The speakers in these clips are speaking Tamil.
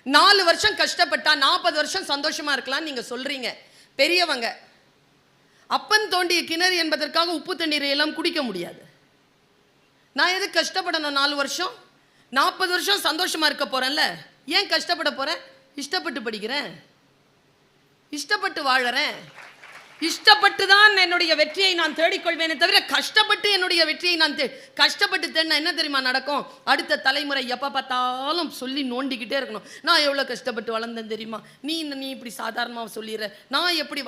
4 வருஷம் கஷ்டப்பட்டா 40 வருஷம் சந்தோஷமா இருக்கலாம் நீங்க சொல்றீங்க. பெரியவங்க அப்பன் தோண்டிய கிணறு என்பதற்காக உப்பு தண்ணீரை எல்லாம் குடிக்க முடியாது. நான் எதுக்கு கஷ்டப்படணும்? 4 வருஷம் 40 வருஷம் சந்தோஷமா இருக்க போறேன்ல, ஏன் கஷ்டப்பட போறேன்? இஷ்டப்பட்டு படிக்கிறேன், இஷ்டப்பட்டு வாழறேன், இஷ்டப்பட்டு தான் என்னுடைய வெற்றியை நான் தேடிக்கொள்வேனே தவிர கஷ்டப்பட்டு என்னுடைய வெற்றியை நான் கஷ்டப்பட்டு தேடினா என்ன தெரியுமா நடக்கும்? அடுத்த தலைமுறை எப்போ பார்த்தாலும் சொல்லி நோண்டிக்கிட்டே இருக்கணும். நான் எவ்வளோ கஷ்டப்பட்டு வளர்ந்தேன் தெரியுமா, நீ இப்படி சாதாரணமாக சொல்லிடுற, நான் எப்படி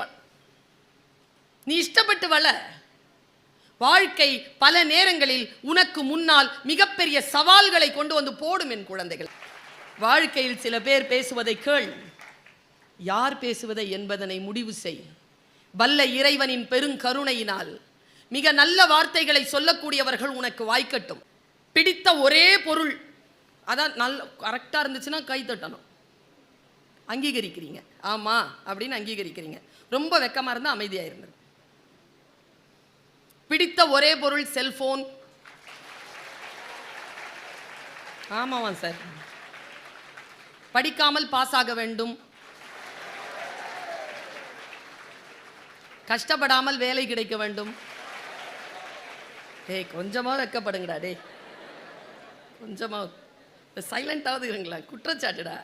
நீ இஷ்டப்பட்டு வள. வாழ்க்கை பல நேரங்களில் உனக்கு முன்னால் மிகப்பெரிய சவால்களை கொண்டு வந்து போடும் என் குழந்தைகள். வாழ்க்கையில் சில பேர் பேசுவதை கேள், யார் பேசுவதை என்பதனை முடிவு செய். வல்ல இறைவனின் பெருங்கருணையினால் மிக நல்ல வார்த்தைகளை சொல்லக்கூடியவர்கள் உனக்கு வாய்க்கட்டும். பிடித்த ஒரே பொருள், அதான் நல்ல கரெக்டாக இருந்துச்சுன்னா கை தட்டணும், அங்கீகரிக்கிறீங்க, ஆமா அப்படின்னு அங்கீகரிக்கிறீங்க. ரொம்ப வெக்கமாக இருந்தால் அமைதியாக இருந்தது. பிடித்த ஒரே பொருள் செல்போன். ஆமாவா சார்? படிக்காமல் பாஸ் ஆக வேண்டும், கஷ்டப்படாமல் வேலை கிடைக்க வேண்டும். டேய் கொஞ்சமா வெக்கப்படுங்கடா, டே கொஞ்சமா சைலண்டாவது இருங்களா, குற்றச்சாட்டுடா.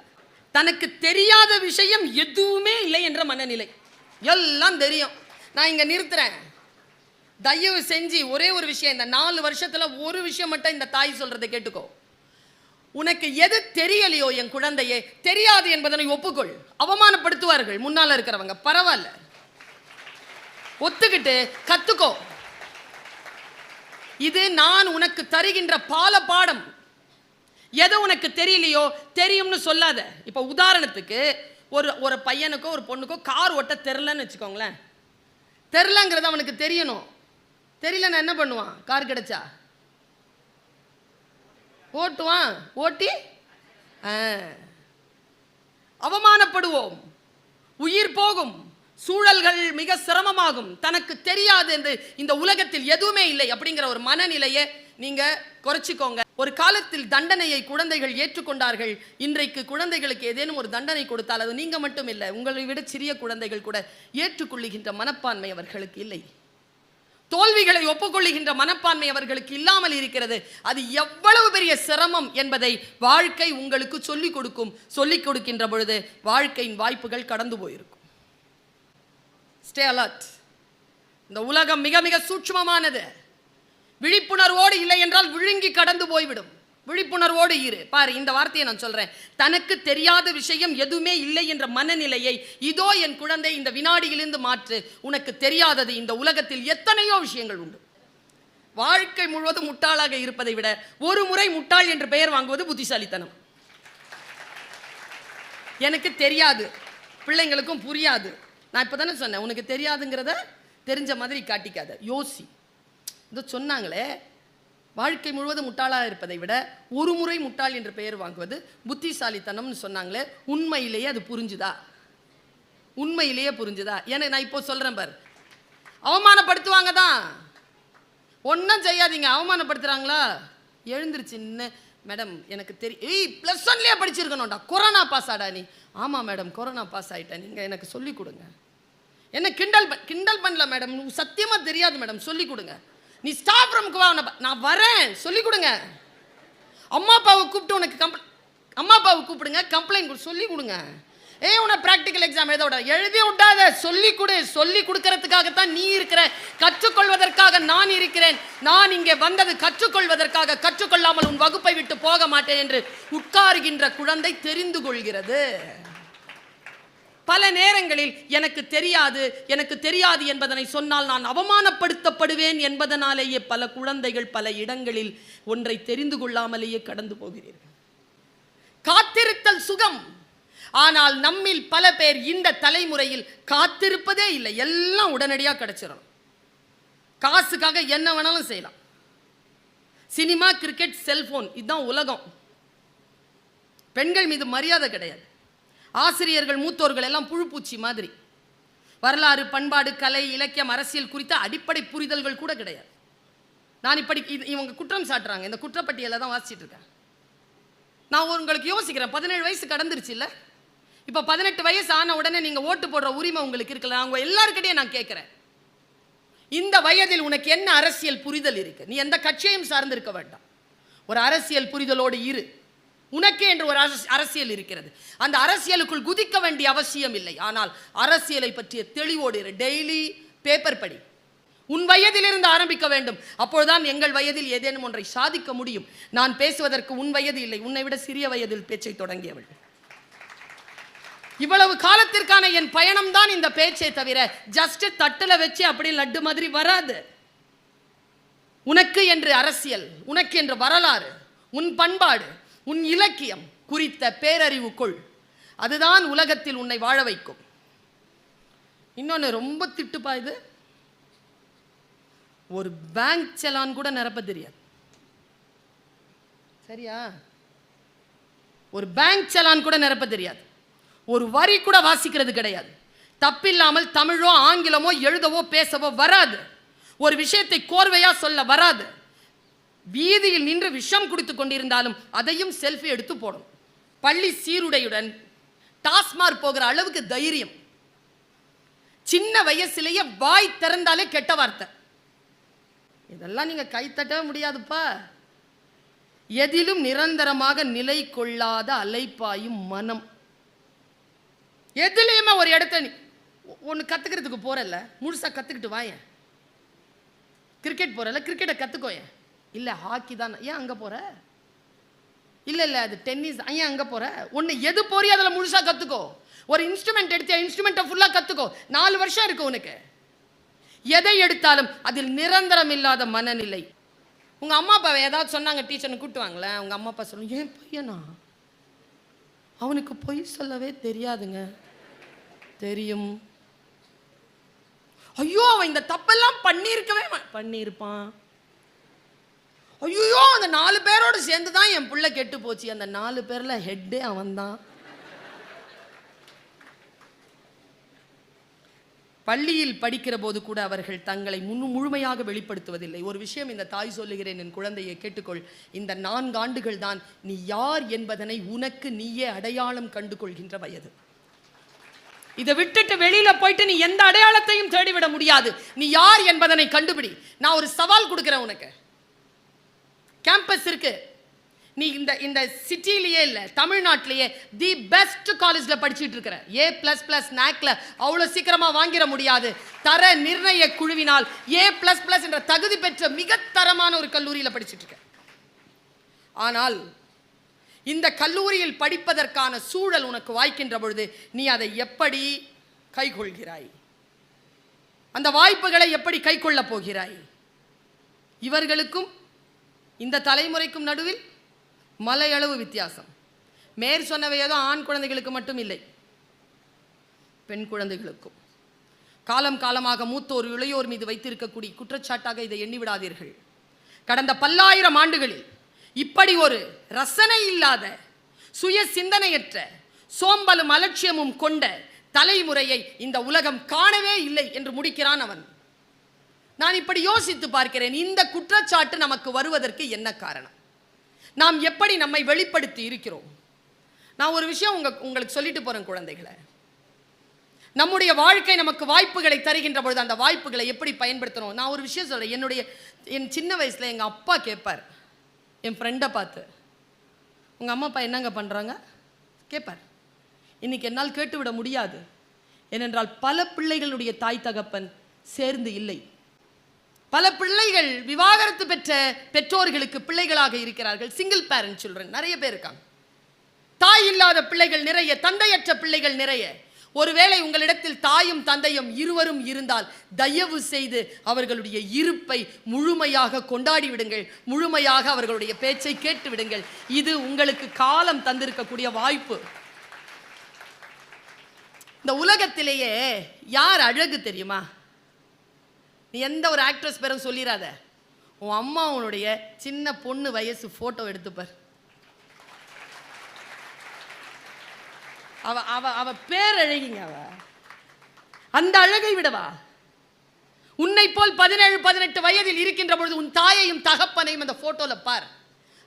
தனக்கு தெரியாத விஷயம் எதுவுமே இல்லை என்ற மனநிலை. எல்லாம் தெரியும். நான் இங்க நிறுத்துறேன். தயவு செஞ்சு ஒரே ஒரு விஷயம், இந்த 4 வருஷத்துல ஒரு விஷயம் மட்டும் இந்த தாய் சொல்றதை கேட்டுக்கோ. உனக்கு எது தெரியலையோ என் குழந்தையே, தெரியாது என்பதனை ஒப்புக்கொள். அவமானப்படுத்துவார்கள் முன்னால இருக்கிறவங்க, பரவாயில்ல, ஒத்துக்கிட்டு கத்துக்கோ. இது நான் உனக்கு தருகின்ற பாடம். எது உனக்கு தெரியலையோ தெரியும்னு சொல்லாத. இப்ப உதாரணத்துக்கு ஒரு பையனுக்கோ ஒரு பொண்ணுக்கோ கார் ஓட்ட தெரியலன்னு வச்சுக்கோங்களேன். தெரியலங்கிறது அவனுக்கு தெரியணும். தெரியலன்னா என்ன பண்ணுவான்? கார் கிடைச்சா ஓட்டுவான், ஓட்டி அவமானப்படுவோம், உயிர் போகும், சூழல்கள் மிக சிரமமாகும். தனக்கு தெரியாது என்று இந்த உலகத்தில் எதுவுமே இல்லை அப்படிங்கிற ஒரு மனநிலையை நீங்க குறைச்சிக்கோங்க. ஒரு காலத்தில் தண்டனையை குழந்தைகள் ஏற்றுக்கொண்டார்கள். இன்றைக்கு குழந்தைகளுக்கு ஏதேனும் ஒரு தண்டனை கொடுத்தால் அது நீங்க மட்டும் இல்லை, உங்களை விட சிறிய குழந்தைகள் கூட ஏற்றுக்கொள்ளுகின்ற மனப்பான்மை அவர்களுக்கு இல்லை. தோல்விகளை ஒப்புக்கொள்ளுகின்ற மனப்பான்மை அவர்களுக்கு இல்லாமல் இருக்கிறது. அது எவ்வளவு பெரிய சிரமம் என்பதை வாழ்க்கை உங்களுக்கு சொல்லிக் கொடுக்கும். சொல்லிக் கொடுக்கின்ற பொழுது வாழ்க்கையின் வாய்ப்புகள் கடந்து போயிருக்கும். Stay alert. இந்த உலகம் மிக மிக சூட்சுமமானது. விழிப்புணர்வோடு இல்லை என்றால் விழுங்கி கடந்து போய்விடும். விழிப்புணர்வோடு இரு. பாரு, இந்த வார்த்தையை நான் சொல்றேன். தனக்கு தெரியாத விஷயம் எதுவுமே இல்லை என்ற மனநிலையை இதோ என் குழந்தை இந்த வினாடியிலிருந்து மாற்று. உனக்கு தெரியாதது இந்த உலகத்தில் எத்தனையோ விஷயங்கள் உண்டு. வாழ்க்கை முழுவதும் முட்டாளாக இருப்பதை விட ஒரு முறை முட்டாள் என்று பெயர் வாங்குவது புத்திசாலித்தனம். எனக்கு தெரியாது, பிள்ளைங்களுக்கும் புரியாது. நான் இப்போ தானே சொன்னேன், உனக்கு தெரியாதுங்கிறத தெரிஞ்ச மாதிரி காட்டிக்காத, யோசி. இதோ சொன்னாங்களே, வாழ்க்கை முழுவதும் முட்டாளாக இருப்பதை விட ஒரு முறை முட்டாள் என்று பெயர் வாங்குவது புத்திசாலித்தனம்னு சொன்னாங்களே, உண்மையிலேயே அது புரிஞ்சுதா? உண்மையிலேயே புரிஞ்சுதா? ஏன்னா நான் இப்போ சொல்கிறேன் பார், அவமானப்படுத்துவாங்க தான், ஒன்றும் செய்யாதீங்க. அவமானப்படுத்துகிறாங்களா, எழுந்திருச்சுன்னு மேடம் எனக்கு தெரியும், +1 படிச்சிருக்கணும்டா, கொரோனா பாஸ் ஆடா நீ. ஆமாம் மேடம் கொரோனா பாஸ் ஆகிட்டேன், நீங்கள் எனக்கு சொல்லிக் கொடுங்க. என்ன கிண்டல் பண்ணல மேடம், சத்தியமாக தெரியாது மேடம், சொல்லிக் கொடுங்க. நீ ஸ்டாஃப் ரூமுக்கு வா, நான் வரேன், சொல்லிக் கொடுங்க. அம்மா அப்பாவை கூப்பிட்டு உனக்கு அம்மா அப்பாவை கூப்பிடுங்க, கம்ப்ளைண்ட் சொல்லி கொடுங்க. உன ப்ராக்டிக்கல் எக்ஸாம் எழுத விட எழுதி விட்டாத, சொல்லி கொடு. சொல்லி கொடுக்கறதுக்காகத்தான் நீ இருக்கிற, கற்றுக்கொள்வதற்காக நான் இருக்கிறேன். நான் இங்கே வந்தது கற்றுக்கொள்வதற்காக. கற்றுக்கொள்ளாமல் உன் வகுப்பை விட்டு போக மாட்டேன் என்று உட்காருகின்ற குழந்தை தெரிந்து கொள்கிறது. பல நேரங்களில் எனக்கு தெரியாது என்பதனை சொன்னால் நான் அவமானப்படுத்தப்படுவேன் என்பதனாலேயே பல குழந்தைகள் பல இடங்களில் ஒன்றை தெரிந்து கொள்ளாமலேயே கடந்து போகிறீர்கள். காத்திருத்தல் சுகம். ஆனால் நம்மில் பல பேர் இந்த தலைமுறையில் காத்திருப்பதே இல்லை. எல்லாம் உடனடியாக கிடைச்சிடணும். காசுக்காக என்ன வேணாலும் செய்யலாம். சினிமா, கிரிக்கெட், செல்போன், இதுதான் உலகம். பெண்கள் மீது மரியாதை கிடையாது. ஆசிரியர்கள், மூத்தோர்கள் எல்லாம் புழுப்பூச்சி மாதிரி. வரலாறு, பண்பாடு, கலை, இலக்கியம், அரசியல் குறித்த அடிப்படை புரிதல்கள் கூட கிடையாது. நான் இப்படி இவங்க குற்றம் சாட்டுறாங்க, இந்த குற்றப்பட்டியலை தான் வாசிச்சுட்டு இருக்கேன். நான் உங்களுக்கு யோசிக்கிறேன், 17 வயசு கடந்துருச்சு இல்ல, இப்ப 18 வயசு ஆன உடனே நீங்க ஓட்டு போடுற உரிமை உங்களுக்கு இருக்குல்ல. அவங்க எல்லாருக்கிட்டையும் நான் கேட்கிறேன், இந்த வயதில் உனக்கு என்ன அரசியல் புரிதல் இருக்கு? நீ எந்த கட்சியையும் சார்ந்து இருக்க வேண்டாம், ஒரு அரசியல் புரிதலோடு இரு. உனக்கே என்று ஒரு அரசியல் இருக்கிறது, அந்த அரசியலுக்குள் குதிக்க வேண்டிய அவசியம் இல்லை. ஆனால் அரசியலை பற்றிய தெளிவோடு இரு. டெய்லி பேப்பர் படி. உன் வயதிலிருந்து ஆரம்பிக்க வேண்டும். அப்பொழுதுதான் எங்கள் வயதில் ஏதேனும் ஒன்றை சாதிக்க முடியும். நான் பேசுவதற்கு உன் வயது இல்லை, உன்னை விட சிறிய வயதில் பேச்சை தொடங்கியவள். இவ்வளவு காலத்திற்கான என் பயணம் தான் இந்த பேச்சை தவிர ஜஸ்ட் தட்டுல வச்சு அப்படி லட்டு மாதிரி வராது. உனக்கு என்று அரசியல், உனக்கு என்று வரலாறு, உன் பண்பாடு, உன் இலக்கியம் குறித்த பேரறிவுக்குள், அதுதான் உலகத்தில் உன்னை வாழ வைக்கும். இன்னொன்னு ரொம்ப திட்டுப்பா, இது ஒரு பேங்க் செலான் கூட நிரப்ப தெரியாது. சரியா? ஒரு பேங்க் செலான் கூட நிரப்ப தெரியாது, ஒரு வரி கூட வாசிக்கிறது கிடையாது. தப்பில்லாமல் தமிழோ ஆங்கிலமோ எழுதவோ பேசவோ வராது. ஒரு விஷயத்தை கோர்வையா சொல்ல வராது. வீதியில் நின்று விஷம் குடித்துக் கொண்டிருந்தாலும் அதையும் செல்ஃபி எடுத்து போடும். பள்ளி சீருடையுடன் டாஸ்மார்க் போகிற அளவுக்கு தைரியம். சின்ன வயசுலேயே வாய் திறந்தாலே கெட்ட வார்த்தை. இதெல்லாம் நீங்க கைத்தட்ட முடியாதுப்பா. எதிலும் நிரந்தரமாக நிலை கொள்ளாத அலைப்பாயும் மனம். எதுலையுமே ஒரு இடத்த ஒன்று கத்துக்கிறதுக்கு போறல, முழுசா கத்துக்கிட்டு வாயேன். கிரிக்கெட் போறல, கிரிக்கெட்டை கத்துக்கோய. இல்ல ஹாக்கி தான், ஏன் அங்க போற? இல்ல இல்ல அது டென்னிஸ், ஏன் அங்க போற? ஒன்னு எது போறியோ அதுல முழுசா கத்துக்கோ. ஒரு இன்ஸ்ட்ருமெண்ட் எடுத்து இன்ஸ்ட்ருமெண்ட்டை ஃபுல்லா கத்துக்கோ. 4 வருஷம் இருக்கு உனக்கு. எதை எடுத்தாலும் அதில் நிரந்தரம் இல்லாத மனநிலை. உங்க அம்மா அப்பா ஏதாவது சொன்னாங்க, டீச்சர்னு கூட்டுவாங்களே, உங்க அம்மா அப்பா சொல்லுங்க, ஏன் பையனா அவனுக்கு பொய் சொல்லவே தெரியாதுங்க. தெரியும். ஐயோ அவன் இந்த தப்பெல்லாம் பண்ணியிருக்கவே பண்ணியிருப்பான். ஐயோ அந்த 4 பேரோடு சேர்ந்து தான் என் பிள்ளை கெட்டு போச்சு. அந்த 4 பேர்ல ஹெட்டே அவன் தான். பள்ளியில் படிக்கிற போது கூட அவர்கள் தங்களை முழுமையாக வெளிப்படுத்துவதில்லை. ஒரு விஷயம் இந்த தாய் சொல்லுகிறேன், என் குழந்தையை கேட்டுக்கொள். இந்த 4 ஆண்டுகள் தான் நீ யார் என்பதனை உனக்கு நீயே அடையாளம் கண்டு கொள்கின்ற வயது. இதை விட்டுட்டு வெளியில போயிட்டு நீ எந்த அடையாளத்தையும் தேடிவிட முடியாது. நீ யார் என்பதனை கண்டுபிடி. நான் ஒரு சவால் கொடுக்கிறேன் உனக்கு. கேம்பஸ் இருக்கு, நீ இந்த சிட்டிலேயே இல்ல தமிழ்நாட்டிலேயே தி பெஸ்ட் காலேஜ்ல படிச்சுட்டு இருக்கிற. A++ நாக்ல அவ்வளவு சீக்கிரமா வாங்கிட முடியாது. தர நிர்ணய குழுவினால் A++ என்ற தகுதி பெற்ற மிக தரமான ஒரு கல்லூரியில படிச்சுட்டு இருக்க. ஆனால் இந்த கல்லூரியில் படிப்பதற்கான சூழல் உனக்கு வாய்க்கின்ற பொழுது நீ அதை எப்படி கைக்கொள்கிறாய்? அந்த வாய்ப்புகளை எப்படி கைக்கொள்ள போகிறாய்? இவர்களுக்கும் இந்த தலைமுறைக்கும் நடுவில் மலையளவு வித்தியாசம். மேற் சொன்னவை ஏதோ ஆண் குழந்தைகளுக்கு மட்டும் இல்லை, பெண் குழந்தைகளுக்கும். காலம் காலமாக மூத்தோர் இளையோர் மீது வைத்திருக்கக்கூடிய குற்றச்சாட்டாக இதை எண்ணிவிடாதீர்கள். கடந்த 1000 ஆண்டுகளில் இப்படி ஒரு ரசனை இல்லாத, சுய சிந்தனையற்ற, சோம்பலும் அலட்சியமும் கொண்ட தலைமுறையை இந்த உலகம் காணவே இல்லை என்று முடிக்கிறான் அவன். நான் இப்படி யோசித்து பார்க்கிறேன், இந்த குற்றச்சாட்டு நமக்கு வருவதற்கு என்ன காரணம்? நாம் எப்படி நம்மை வெளிப்படுத்தி இருக்கிறோம்? நான் ஒரு விஷயம் உங்களுக்கு சொல்லிட்டு போறேன் குழந்தைகளை. நம்முடைய வாழ்க்கை நமக்கு வாய்ப்புகளை தருகின்ற பொழுது அந்த வாய்ப்புகளை எப்படி பயன்படுத்தணும்? நான் ஒரு விஷயம் சொல்றேன். என் சின்ன வயசுல எங்க அப்பா கேட்பார், என் ஃப்ரெண்டை பார்த்து, உங்க அம்மா அப்பா என்னங்க பண்றாங்க கேட்பார். இன்னைக்கு என்னால் கேட்டுவிட முடியாது. ஏனென்றால் பல பிள்ளைகளுடைய தாய் தகப்பன் சேர்ந்து இல்லை. பல பிள்ளைகள் விவாகரத்து பெற்ற பெற்றோர்களுக்கு பிள்ளைகளாக இருக்கிறார்கள். சிங்கிள் பேரண்ட் சில்ட்ரன் நிறைய பேர் இருக்காங்க. தாய் இல்லாத பிள்ளைகள் நிறைய, தந்தையற்ற பிள்ளைகள் நிறைய. ஒருவேளை உங்களிடத்தில் தாயும் தந்தையும் இருவரும் இருந்தால் தயவு செய்து அவர்களுடைய இருப்பை முழுமையாக கொண்டாடி விடுங்கள். முழுமையாக அவர்களுடைய பேச்சை கேட்டு விடுங்கள். இது உங்களுக்கு காலம் தந்திருக்கக்கூடிய வாய்ப்பு. இந்த உலகத்திலேயே யார் அழகு தெரியுமா? நீ எந்த ஒரு ஆக்ட்ரஸ் பேரும் சொல்லிடாத. உன் அம்மா உன்னுடைய சின்ன பொண்ணு வயசு போட்டோ எடுத்துப்பார். அவ அவ அவ பேர் அழகிங்க. அவ அந்த அழகை விடவா? உன்னை போல் 17-18 வயதில் இருக்கின்ற பொழுது உன் தாயையும் தகப்பனையும் அந்த போட்டோல பார்.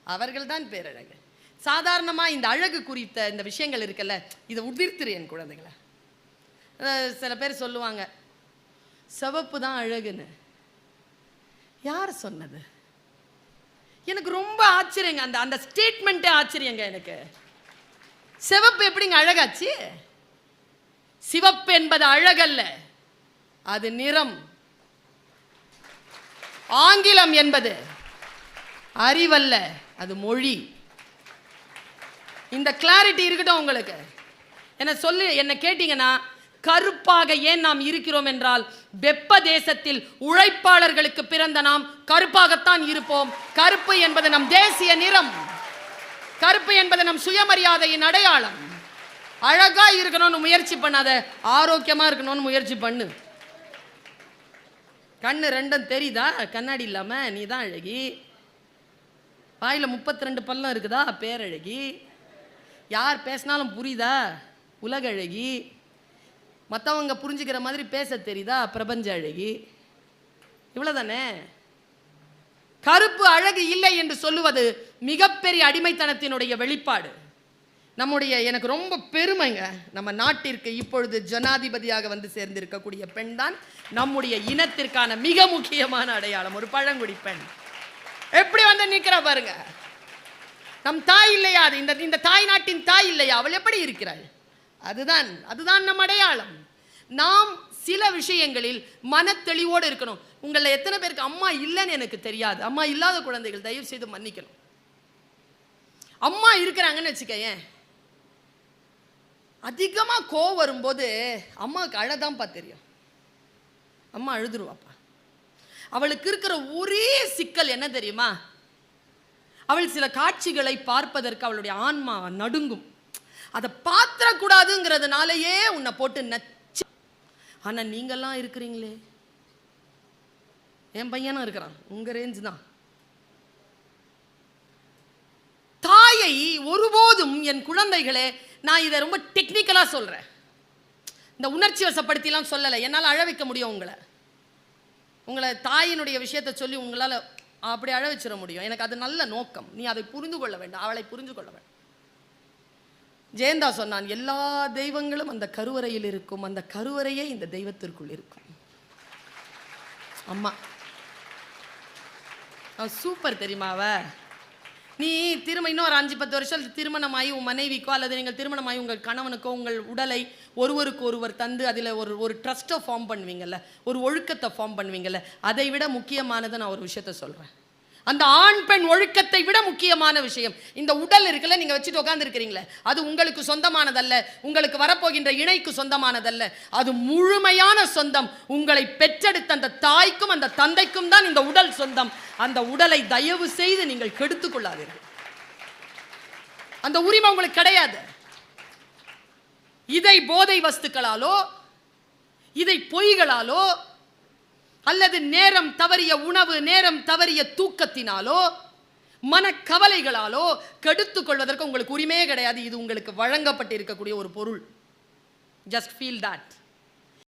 அவர்கள் தான் பேரழகு. சாதாரணமாக இந்த அழகு குறித்த இந்த விஷயங்கள் இருக்குல்ல, இதை உதிர்த்துரு என் குழந்தைகளை. சில பேர் சொல்லுவாங்க சிவப்பு தான் அழகுன்னு. யார் சொன்னது? எனக்கு ரொம்ப ஆச்சரியங்க, அந்த அந்த ஸ்டேட்மெண்ட்டே ஆச்சரியங்க எனக்கு. சிவப்பு எப்படிங்க அழகாச்சு? சிவப்பு என்பது அழகல்ல, அது நிறம். ஆங்கிலம் என்பது அறிவல்ல, அது மொழி. இந்த கிளாரிட்டி இருக்கட்டும் உங்களுக்கு. என்ன கேட்டீங்கன்னா, கருப்பாக ஏன் நாம் இருக்கிறோம் என்றால், வெப்ப தேசத்தில் உழைப்பாளர்களுக்கு பிறந்த நாம் கருப்பாகத்தான் இருப்போம். கருப்பு என்பது நம் தேசிய நிறம். கருப்பு என்பது நம் சுயமரியாதையின் அடையாளம். அழகா இருக்கணும்னு முயற்சி பண்ணாத, ஆரோக்கியமா இருக்கணும்னு முயற்சி பண்ணு. கண்ணு ரெண்டும் தெரியுதா? கண்ணாடி இல்லாம நீ தான் அழகி. வாயில 32 பல்லம் இருக்குதா? பேரழகி. யார் பேசினாலும் புரியுதா? உலக அழகி. மற்றவங்க புரிஞ்சுக்கிற மாதிரி பேச தெரியுதா? பிரபஞ்ச அழகி. இவ்வளவுதானே. கருப்பு அழகு இல்லை என்று சொல்லுவது மிகப்பெரிய அடிமைத்தனத்தினுடைய வெளிப்பாடு. எனக்கு ரொம்ப பெருமைங்க, நம்ம நாட்டிற்கு இப்பொழுது ஜனாதிபதியாக வந்து சேர்ந்திருக்கக்கூடிய பெண் தான் நம்முடைய இனத்திற்கான மிக முக்கியமான அடையாளம். ஒரு பழங்குடி பெண் எப்படி வந்து நிற்கிறா பாருங்க. நம் தாய் இல்லையா? அது இந்த தாய் நாட்டின் தாய் இல்லையா? அவள் எப்படி இருக்கிறாள்? அதுதான் நம் அடையாளம். நாம் சில விஷயங்களில் மனத்தெளிவோடு இருக்கணும். உங்களை எத்தனை பேருக்கு அம்மா இல்லைன்னு எனக்கு தெரியாது. அம்மா இல்லாத குழந்தைகள் தயவு செய்து மன்னிக்கணும். அம்மா இருக்கிறாங்கன்னு வச்சுக்கேன், அதிகமாக கோவம் வரும்போது அம்மாவுக்கு அழதான்ப்பா தெரியும். அம்மா அழுதுருவாப்பா. அவளுக்கு இருக்கிற ஒரே சிக்கல் என்ன தெரியுமா? அவள் சில காட்சிகளை பார்ப்பதற்கு அவளுடைய ஆன்மா நடுங்கும். அதை பாத்திரக்கூடாதுங்கிறதுனாலயே உன்னை போட்டு நச்சு. ஆனா நீங்கெல்லாம் இருக்கிறீங்களே, என் பையனும் இருக்கிறான், உங்க ரேஞ்சு தான். தாயை ஒருபோதும் என் குழந்தைகளே, நான் இதை ரொம்ப டெக்னிக்கலா சொல்றேன், இந்த உணர்ச்சி வசப்படுத்திலாம் சொல்லலை. என்னால் அழ வைக்க முடியும் உங்களை தாயினுடைய விஷயத்தை சொல்லி உங்களால் அப்படி அழ வச்சிட முடியும். எனக்கு அது நல்ல நோக்கம். நீ அதை புரிந்து கொள்ள வேண்டும், அவளை புரிந்து கொள்ள வேண்டும். ஜெயந்தா சொன்னான், எல்லா தெய்வங்களும் அந்த கருவறையில் இருக்கும், அந்த கருவறையே இந்த தெய்வத்திற்குள் இருக்கும். அம்மா சூப்பர் தெரியுமா? நீ இன்னும் ஒரு 5-10 வருஷம் திருமணமாகி உன் மனைவிக்கோ அல்லது நீங்கள் திருமணமாகி உங்கள் கணவனுக்கோ உங்கள் உடலை ஒருவருக்கு ஒருவர் தந்து அதில் ஒரு ட்ரஸ்ட்டை ஃபார்ம் பண்ணுவீங்கல்ல, ஒரு ஒழுக்கத்தை ஃபார்ம் பண்ணுவீங்கல்ல, அதை விட முக்கியமானதை நான் ஒரு விஷயத்த சொல்கிறேன். அந்த ஆண் பெண் ஒழுக்கத்தை விட முக்கியமான விஷயம் இந்த உடல் இருக்குல்ல, நீங்கள் வச்சுட்டு உட்காந்துருக்கிறீங்களே, அது உங்களுக்கு சொந்தமானதல்ல, உங்களுக்கு வரப்போகின்ற இணைக்கு சொந்தமானதல்ல, அது முழுமையான சொந்தம். உங்களை பெற்றெடுத்த அந்த தாய்க்கும் அந்த தந்தைக்கும் தான் இந்த உடல் சொந்தம். அந்த உடலை தயவு செய்து நீங்கள் கெடுத்துக் கொள்ளாதீர்கள். அந்த உரிமை உங்களுக்கு கிடையாது. இதை போதை வஸ்துக்களாலோ, இதை பொய்களாலோ, அல்லது நேரம் தவறிய உணவு, நேரம் தவறிய தூக்கத்தினாலோ, மனக்கவலைகளாலோ கெடுத்துக் கொள்வதற்கு உங்களுக்கு உரிமையே கிடையாது. இது உங்களுக்கு வழங்கப்பட்டிருக்கக்கூடிய ஒரு பொருள். Just feel that.